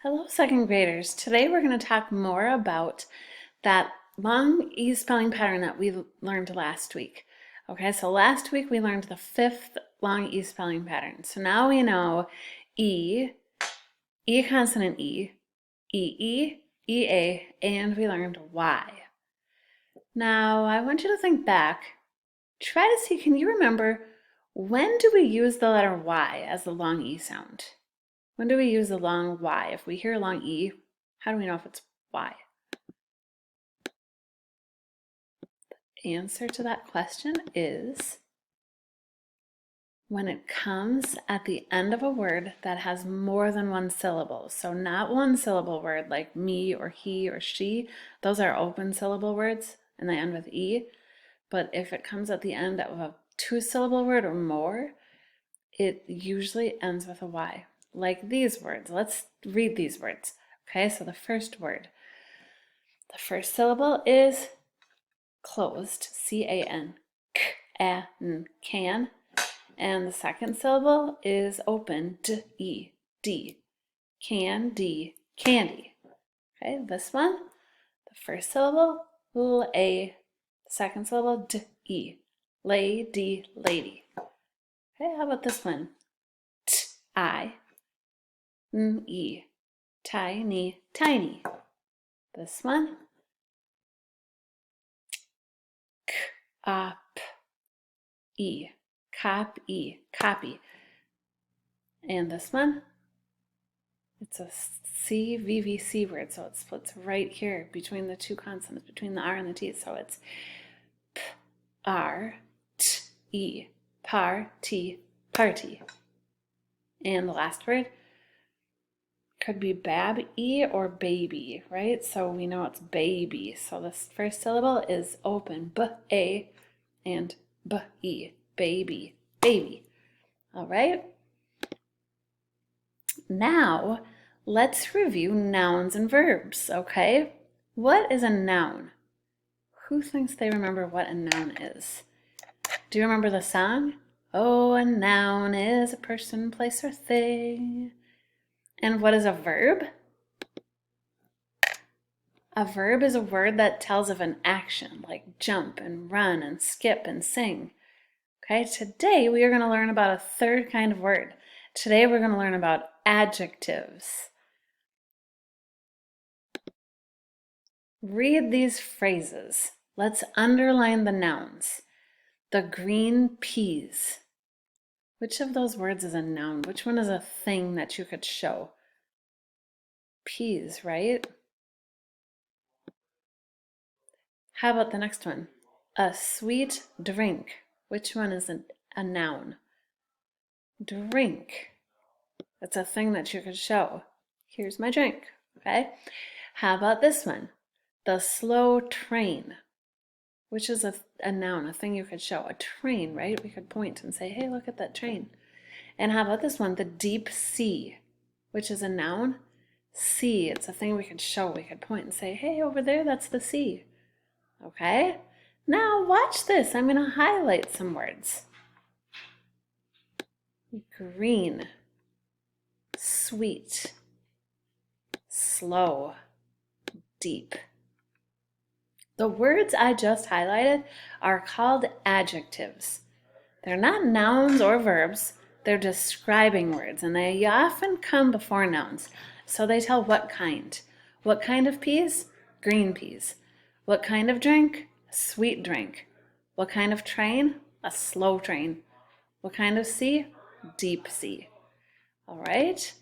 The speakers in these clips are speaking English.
Hello, second graders. Today we're going to talk more about that long E spelling pattern that we learned last week. Okay, so last week we learned the fifth long E spelling pattern. So now we know E, E consonant E, E, EA, and we learned Y. Now I want you to think back. Try to see, can you remember when do we use the letter Y as the long E sound? When do we use the long Y? If we hear a long E, how do we know if it's Y? The answer to that question is when it comes at the end of a word that has more than one syllable. So not one syllable word like me or he or she. Those are open syllable words and they end with E. But if it comes at the end of a two-syllable word or more, it usually ends with a Y. Like these words. Let's read these words. Okay, so the first word. The first syllable is closed, C-A-N, K-A-N, can. And the second syllable is open, D-E, D, can-D, candy. Okay, this one, the first syllable, L-A, second syllable, D-E, lady, lady. Okay, how about this one? T-I, N-E, tiny, tiny. This one, K-op-E, cop-E, copy. And this one, it's a CVVC word, so it splits right here between the two consonants, between the R and the T. So it's P-R-T-E, party, party. And the last word could be bab-E or baby, right? So we know it's baby. So this first syllable is open, B-A, and B-E, baby, baby. All right? Now, let's review nouns and verbs, okay? What is a noun? Who thinks they remember what a noun is? Do you remember the song? Oh, a noun is a person, place, or thing. And what is a verb? A verb is a word that tells of an action, like jump and run and skip and sing. Okay, today we are going to learn about a third kind of word. Today we're going to learn about adjectives. Read these phrases. Let's underline the nouns. The green peas. Which of those words is a noun? Which one is a thing that you could show? Peas, right? How about the next one? A sweet drink. Which one is a noun? Drink. It's a thing that you could show. Here's my drink, okay? How about this one? The slow train. Which is a noun, a thing you could show. A train, right? We could point and say, hey, look at that train. And how about this one? The deep sea. Which is a noun? Sea. It's a thing we could show. We could point and say, hey, over there, that's the sea. Okay? Now watch this. I'm going to highlight some words. Green. Sweet. Slow. Deep. The words I just highlighted are called adjectives. They're not nouns or verbs. They're describing words, and they often come before nouns. So they tell what kind. What kind of peas? Green peas. What kind of drink? A sweet drink. What kind of train? A slow train. What kind of sea? Deep sea. All right?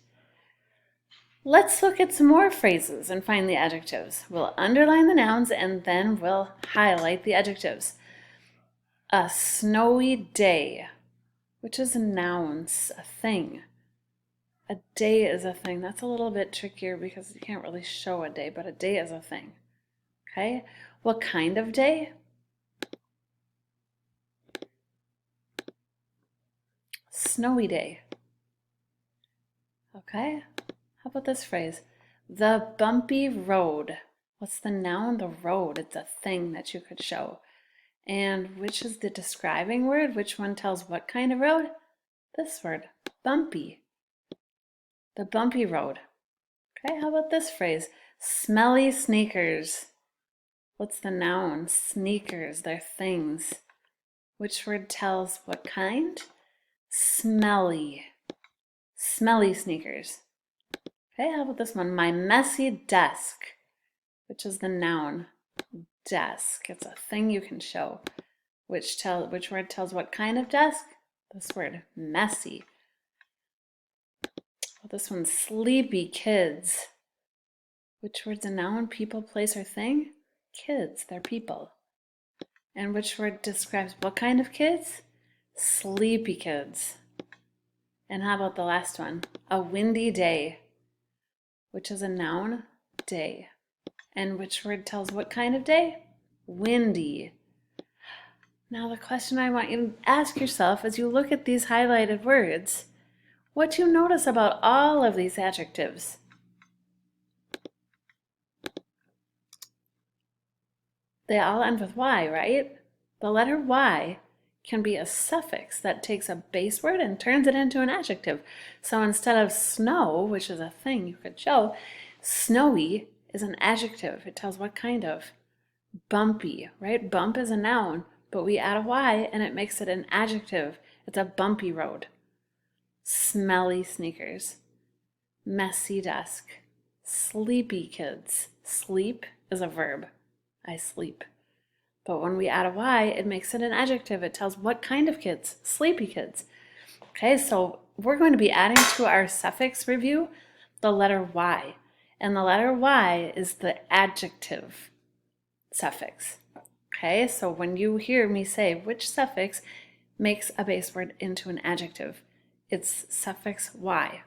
Let's look at some more phrases and find the adjectives. We'll underline the nouns and then we'll highlight the adjectives. A snowy day, which is a noun, a thing. A day is a thing. That's a little bit trickier because you can't really show a day, but a day is a thing. Okay? What kind of day? Snowy day. Okay? How about this phrase? The bumpy road. What's the noun? The road. It's a thing that you could show. And which is the describing word? Which one tells what kind of road? This word, bumpy. The bumpy road. Okay, how about this phrase? Smelly sneakers. What's the noun? Sneakers, they're things. Which word tells what kind? Smelly. Smelly sneakers. Okay, how about this one? My messy desk, which is the noun. Desk. It's a thing you can show. Which word tells what kind of desk? This word, messy. Well, this one's sleepy kids. Which word's a noun? People, place, or thing? Kids, they're people. And which word describes what kind of kids? Sleepy kids. And how about the last one? A windy day, which is a noun, day. And which word tells what kind of day? Windy. Now the question I want you to ask yourself as you look at these highlighted words, what do you notice about all of these adjectives? They all end with Y, right? The letter Y can be a suffix that takes a base word and turns it into an adjective. So instead of snow, which is a thing you could show, snowy is an adjective. It tells what kind of. Bumpy, right? Bump is a noun, but we add a Y and it makes it an adjective. It's a bumpy road. Smelly sneakers. Messy desk. Sleepy kids. Sleep is a verb. I sleep. But when we add a Y, it makes it an adjective. It tells what kind of kids. Sleepy kids. Okay, so we're going to be adding to our suffix review the letter Y. And the letter Y is the adjective suffix. Okay, so when you hear me say which suffix makes a base word into an adjective, it's suffix Y.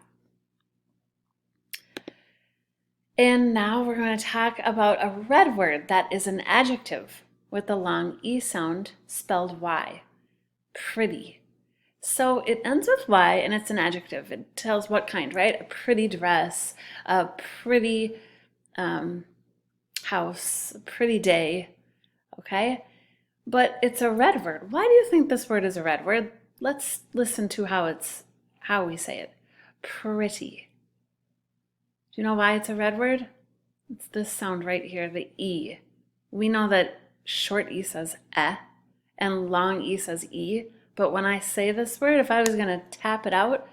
And now we're going to talk about a red word that is an adjective with the long E sound spelled Y. Pretty. So it ends with Y and it's an adjective. It tells what kind, right? A pretty dress, a pretty house, a pretty day, okay? But it's a red word. Why do you think this word is a red word? Let's listen to how we say it. Pretty. Do you know why it's a red word? It's this sound right here, the E. We know that short E says eh and long E says E, but when I say this word, if I was going to tap it out,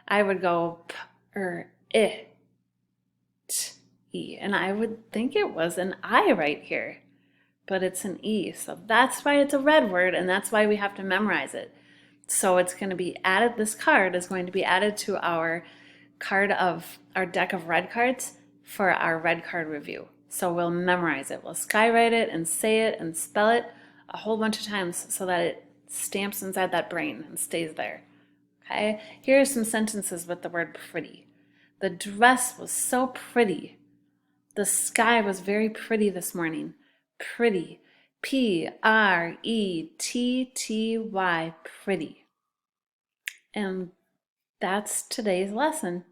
I would go p or I, t, E, and I would think it was an I right here, but it's an E. So that's why it's a red word, and that's why we have to memorize it. So it's going to be added, this card is going to be added to our card of our deck of red cards for our red card review. So we'll memorize it. We'll skywrite it and say it and spell it a whole bunch of times so that it stamps inside that brain and stays there. Okay? Here are some sentences with the word pretty. The dress was so pretty. The sky was very pretty this morning. Pretty. P-R-E-T-T-Y. Pretty. And that's today's lesson.